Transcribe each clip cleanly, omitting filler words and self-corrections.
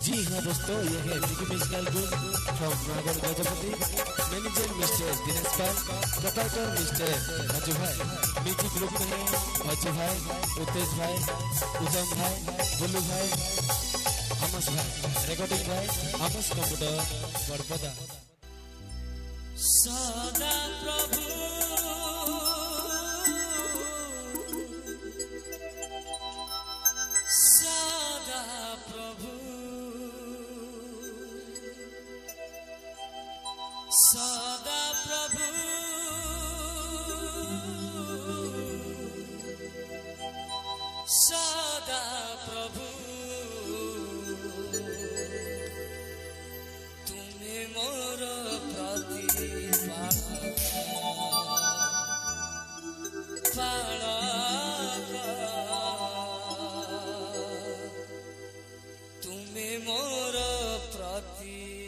जी हाँ दोस्तों, ये है मिकी म्यूजिकल ग्रुप फ्रॉम नागर गजपति। मैनेजर मिस्टर दिनेश पाल, प्रोप्राइटर मिस्टर राजू भाई। म्यूजिक ग्रुप में है अजय भाई, उतेश भाई, उदम भाई, बुल्लू भाई, आमस भाई। रिकॉर्डिंग भाई आमस कंप्यूटर बड़पदा। सदा प्रभु सदा प्रभु सदा प्रभु सदा प्रभु तुम्हें मोर तुम्हें मोर प्रतिपालक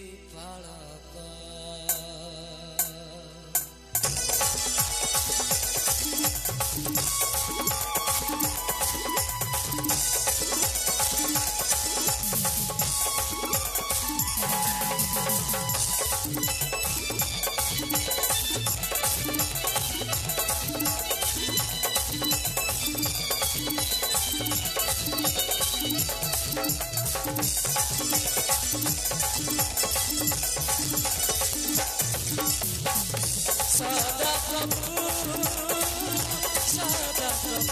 सदा प्रभु सदा प्रभु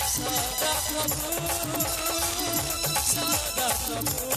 सदा प्रभु सदा प्रभु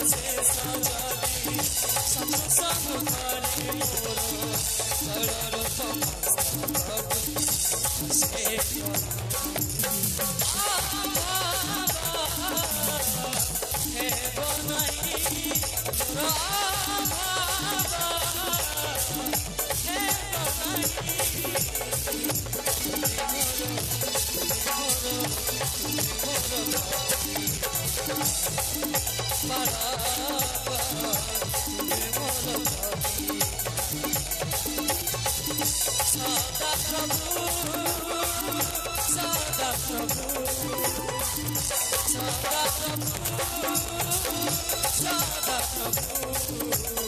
से सजादी सब खाली मोर कलर से हे बनाई सदा प्रभु सदा प्रभु सदा प्रभु सदा प्रभु